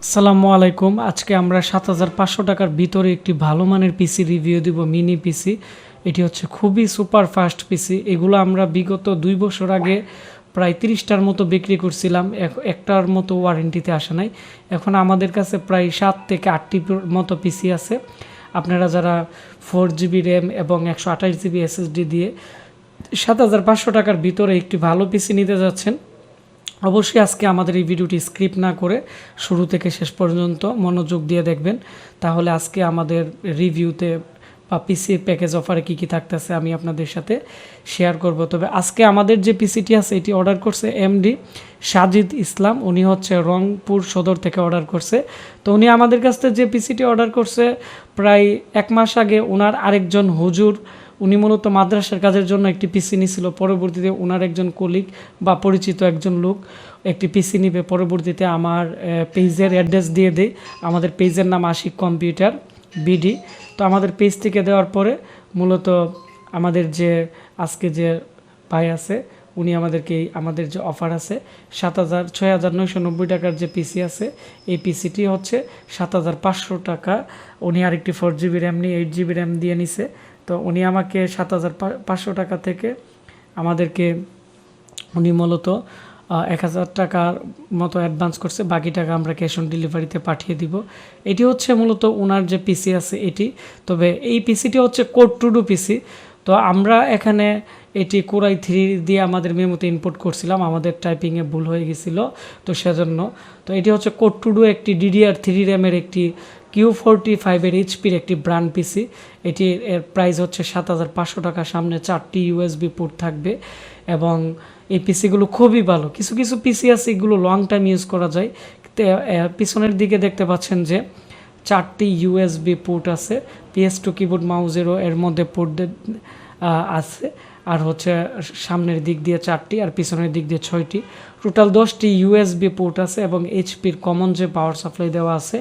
আসসালামু আলাইকুম। আজকে আমরা ৭৫০০ টাকার ভিতরে একটি ভালো মানের পিসি রিভিউ দিব, মিনি পিসি। এটি হচ্ছে খুবই সুপার ফাস্ট পিসি। এগুলো আমরা বিগত ২ বছর আগে প্রায় ৩০টার মতো বিক্রি করছিলাম, একটার মতো ওয়ারেন্টিতে আসে নাই। এখন আমাদের কাছে প্রায় ৭ থেকে ৮টি মতো পিসি আছে। আপনারা যারা 4GB র্যাম এবং 128GB SSD দিয়ে ৭৫০০ টাকার ভিতরে একটি ভালো পিসি নিতে যাচ্ছেন, অবশ্যই আজকে আমাদের এই ভিডিওটি স্ক্রিপ্ট না করে শুরু থেকে শেষ পর্যন্ত মনোযোগ দিয়ে দেখবেন। তাহলে আজকে আমাদের রিভিউতে বা পিসি প্যাকেজ অফারে কী কী থাকতেছে আমি আপনাদের সাথে শেয়ার করব। তবে আজকে আমাদের যে পিসিটি আছে এটি অর্ডার করছে এমডি সাজিদ ইসলাম। উনি হচ্ছে রংপুর সদর থেকে অর্ডার করছে। তো উনি আমাদের কাছ থেকে যে পিসিটি অর্ডার করছে প্রায় ১ মাস আগে ওনার আরেকজন হুজুর, উনি মূলত মাদ্রাসার কাজের জন্য একটি পিসি নিয়েছিল। পরবর্তীতে ওনার একজন কলিগ বা পরিচিত একজন লোক একটি পিসি নিবে। পরবর্তীতে আমার পেজের অ্যাড্রেস দিয়ে দেয়। আমাদের পেজের নাম আশিক কম্পিউটার বিডি। তো আমাদের পেজ থেকে দেওয়ার পরে মূলত আমাদের যে আজকে যে ভাই আছে উনি আমাদেরকে আমাদের যে অফার আছে ৬,৯৯০ টাকার যে পিসি আছে এই পিসিটি হচ্ছে ৭৫০০ টাকা। উনি আরেকটি 4GB র্যাম নিয়ে 8GB র্যাম দিয়ে নিছে। তো উনি আমাকে ৭৫০০ টাকা থেকে আমাদেরকে উনি মূলত ১,০০০ টাকার মতো অ্যাডভান্স করছে, বাকি টাকা আমরা ক্যাশ অন ডেলিভারিতে পাঠিয়ে দিব। এটি হচ্ছে মূলত ওনার যে পিসি আছে এটি। তবে এই পিসিটি হচ্ছে কোড টু ডু পিসি। তো আমরা এখানে এটি কোরাই 3 দিয়ে আমাদের মেমোতে ইনপুট করছিলাম, আমাদের টাইপিংয়ে ভুল হয়ে গেছিলো, তো সেজন্য। তো এটি হচ্ছে কোড টু ডু একটি DDR3 র্যামের একটি Q45 এইচপির একটি ব্র্যান্ড পিসি। এটির প্রাইস হচ্ছে ৭৫০০ টাকা। সামনে 4টি USB পোর্ট থাকবে এবং এই পিসিগুলো খুবই ভালো। কিছু কিছু পিসি আছে এগুলো লং টাইম ইউজ করা যায়। পিছনের দিকে দেখতে পাচ্ছেন যে 4টি USB পোর্ট আছে। PS2 কিবোর্ড মাউজেরও এর মধ্যে পোর্ট আছে। আর হচ্ছে সামনের দিক দিয়ে 4টি আর পিছনের দিক দিয়ে 6টি, টোটাল 10টি USB পোর্ট আছে এবং এইচপির কমন যে পাওয়ার সাপ্লাই দেওয়া আছে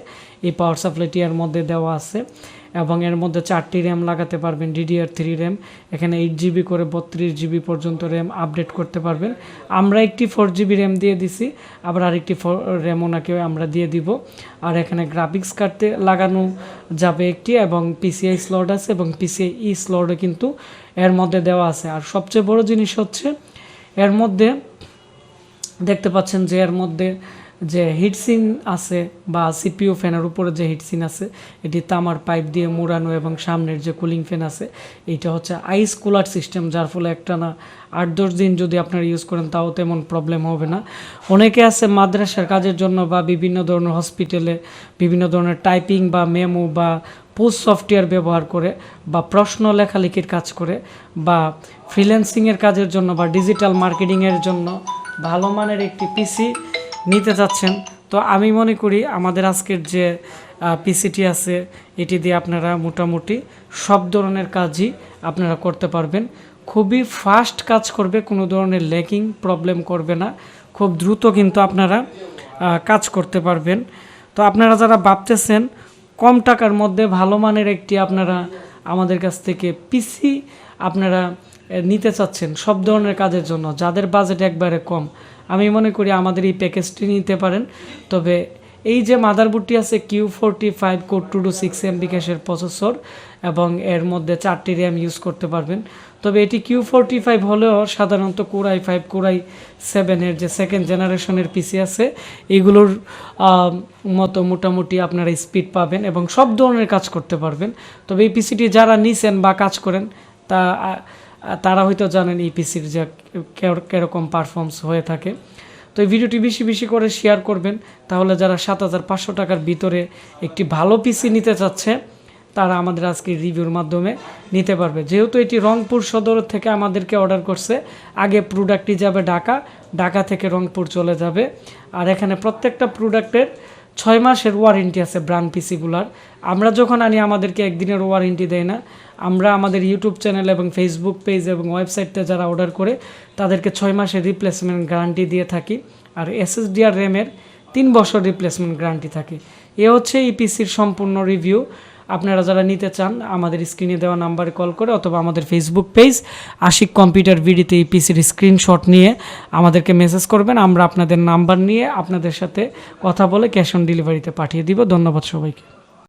এই পাওয়ার সাপ্লাইটি এর মধ্যে দেওয়া আছে। এবং এর মধ্যে 4টি র্যাম লাগাতে পারবেন, DDR3 র্যাম। এখানে 8GB করে 32GB পর্যন্ত র্যাম আপডেট করতে পারবেন। আমরা একটি 4GB র্যাম দিয়ে দিছি, আবার আরেকটি র্যাম ওনাকে আমরা দিয়ে দিব। আর এখানে গ্রাফিক্স কার্ডে লাগানো যাবে একটি, এবং PCI স্লট আছে এবং PCIe স্লটও কিন্তু এর মধ্যে দেওয়া আছে। আর সবচেয়ে বড় জিনিস হচ্ছে এর মধ্যে দেখতে পাচ্ছেন যে এর মধ্যে যে হিটসিন আছে বা CPU ফ্যানের উপরে যে হিটসিন আছে এটি তামার পাইপ দিয়ে মোড়ানো, এবং সামনের যে কুলিং ফ্যান আছে এইটা হচ্ছে আইস কুলার সিস্টেম, যার ফলে একটা না 8-10 দিন যদি আপনারা ইউজ করেন তাও তেমন প্রবলেম হবে না। অনেকে আছে মাদ্রাসার কাজের জন্য বা বিভিন্ন ধরনের হসপিটালে বিভিন্ন ধরনের টাইপিং বা মেমো বা পোস্ট সফটওয়্যার ব্যবহার করে বা প্রশ্ন লেখালেখির কাজ করে বা ফ্রিল্যান্সিংয়ের কাজের জন্য বা ডিজিটাল মার্কেটিংয়ের জন্য ভালো মানের একটি পিসি নিতে যাচ্ছেন। তো আমি মনে করি আমাদের আজকের যে পিসিটি আছে এটি দিয়ে আপনারা মোটামুটি সব ধরনের কাজই আপনারা করতে পারবেন। খুবই ফাস্ট কাজ করবে, কোনো ধরনের ল্যাকিং প্রবলেম করবে না, খুব দ্রুত কিন্তু আপনারা কাজ করতে পারবেন। তো আপনারা যারা ভাবতেছেন কম টাকার মধ্যে ভালো মানের একটি আপনারা আমাদের কাছ থেকে পিসি আপনারা নিতে চাচ্ছেন সব ধরনের কাজের জন্য, যাদের বাজেট একবারে কম, আমি মনে করি আমাদের এই প্যাকেজটি নিতে পারেন। তবে এই যে মাদারবোর্ডটি আছে Q45 কোর 226MB ক্যাশের প্রসেসর এবং এর মধ্যে 4টি র্যাম ইউজ করতে পারবেন। তবে এটি Q45 হলেও সাধারণত কোরাই 5 কোরাই 7-এর যে সেকেন্ড জেনারেশনের পিসি আছে এগুলোর মতো মোটামুটি আপনারা স্পিড পাবেন এবং সব ধরনের কাজ করতে পারবেন। তবে এই পিসিটি যারা নিছেন বা কাজ করেন তারা হয়তো জানেন এই পিসির যে কীরকম পারফরমেন্স হয়ে থাকে। তো এই ভিডিওটি বেশি বেশি করে শেয়ার করবেন, তাহলে যারা ৭৫০০ টাকার ভিতরে একটি ভালো পিসি নিতে চাচ্ছে তারা আমাদের আজকে রিভিউর মাধ্যমে নিতে পারবে। যেহেতু এটি রংপুর সদর থেকে আমাদেরকে অর্ডার করছে, আগে প্রোডাক্টটি যাবে ঢাকা থেকে রংপুর চলে যাবে। আর এখানে প্রত্যেকটা প্রোডাক্টের 6 মাসের ওয়ারেন্টি আছে ব্র্যান্ড পিসিগুলার। আমরা যখন আনি আমাদেরকে একদিনের ওয়ারেন্টি দেয় না। আমরা আমাদের ইউটিউব চ্যানেল এবং ফেসবুক পেজ এবং ওয়েবসাইটে যারা অর্ডার করে তাদেরকে 6 মাসের রিপ্লেসমেন্ট গ্যারান্টি দিয়ে থাকি। আর SSD আর র্যামের 3 বছর রিপ্লেসমেন্ট গ্যারান্টি থাকে। এ হচ্ছে এই পিসির সম্পূর্ণ রিভিউ। আপনারা যারা নিতে চান আমাদের স্ক্রিনে দেওয়া নাম্বারে কল করে অথবা আমাদের ফেসবুক পেজ আশিক কম্পিউটার ভিডিতে এই পিসির স্ক্রিনশট নিয়ে আমাদেরকে মেসেজ করবেন, আমরা আপনাদের নাম্বার নিয়ে আপনাদের সাথে কথা বলে ক্যাশ অন ডেলিভারিতে পাঠিয়ে দিব। ধন্যবাদ সবাইকে।